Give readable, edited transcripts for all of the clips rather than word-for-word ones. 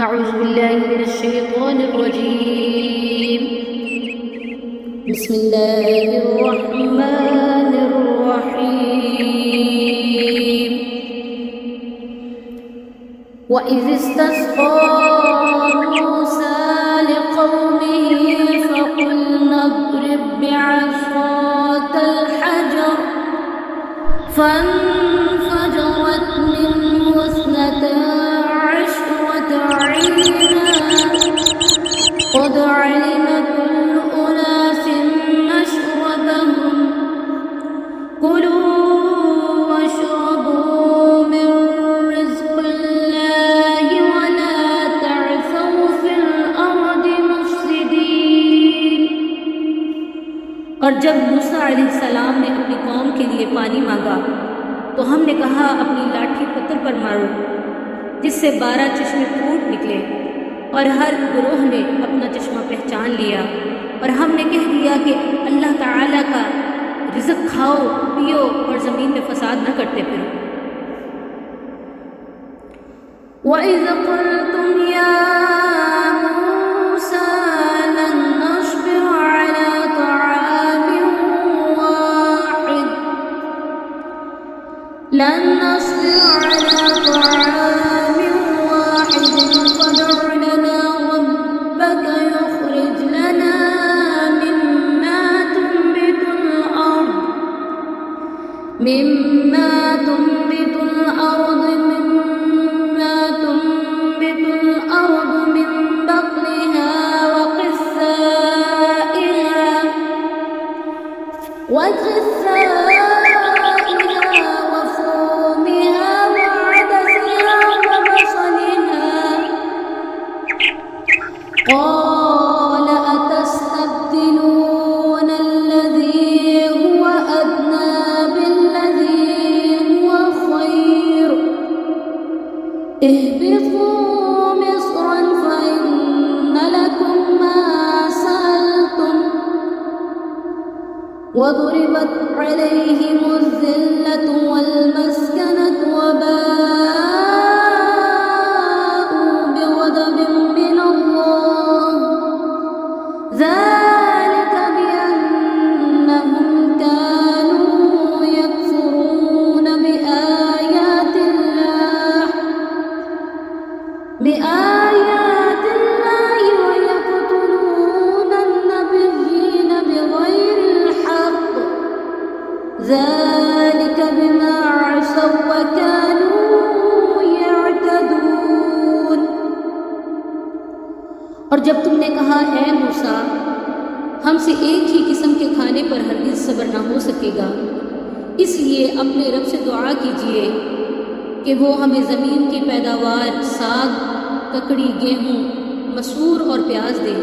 أعوذ بالله من الشيطان الرجيم بسم الله الرحمن الرحيم وإذ استسقى موسى لقومه فقلنا اضرب بعصاك الحجر فانفجرت منه اثنتا عشرة عينا قد علم كل أناس مشربهم كلوا واشربوا من رزق الله ولا تعثوا في الأرض مفسدين। और जब मूसा अलैहिस्सलाम ने अपनी कौम के लिए पानी मांगा तो हमने कहा अपनी लाठी पत्थर पर मारो, जिससे 12 चश्मे फूट निकले और हर गुरोह ने अपना चश्मा पहचान लिया। और हमने कह दिया कि अल्लाह ताला का रिज़्क़ खाओ पियो और ज़मीन में फसाद न करते फिरो। वइज़ क़ुल्तुम या मूसा लन नस्बिर अला तआमिन वाहिद लन नस्बिर अला तआमिन वाहिद फदअ लना रब्बक युख़रिज लना मिम्मा तुंबितुल अर्द مما تنبت الأرض من بقلها وقثائها وفومها وعدسها وبصلها قال أتستبدلون الذي هو أدنى بالذي هو خير اهبطوا مصرا فإن لكم ما سألتم وضربت عليهم الذلة والمسكنة وباءوا بغضب من الله ذلك بأنهم كانوا يكفرون بآيات الله ويقتلون النبيين بغير الحق ذلك بما عصوا وكانوا يعتدون। और जब तुमने कहा है मूसा हमसे एक ही किस्म के खाने पर हरगिज़ सब्र ना हो सकेगा, इसलिए अपने रब से दुआ कीजिए कि वो हमें ज़मीन की पैदावार साग ककड़ी गेहूँ मसूर और प्याज दे।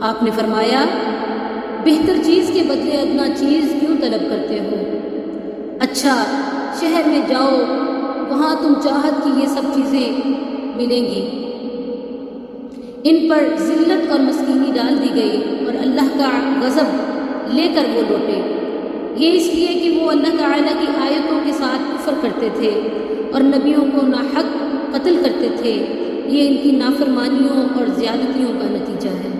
आपने फरमाया बेहतर चीज़ के बदले अदना चीज़ क्यों तलब करते हो? अच्छा शहर में जाओ, वहाँ तुम चाहत की ये सब चीज़ें मिलेंगी। इन पर ज़िल्लत और मस्कीनी डाल दी गई और अल्लाह का गज़ब लेकर वो लौटे। ये इसलिए कि वो अल्लाह ताला की आयतों के साथ कुफ़र करते थे और नबियों को नाहक कत्ल करते थे। ये इनकी नाफरमानियों और ज़्यादतियों का नतीजा है।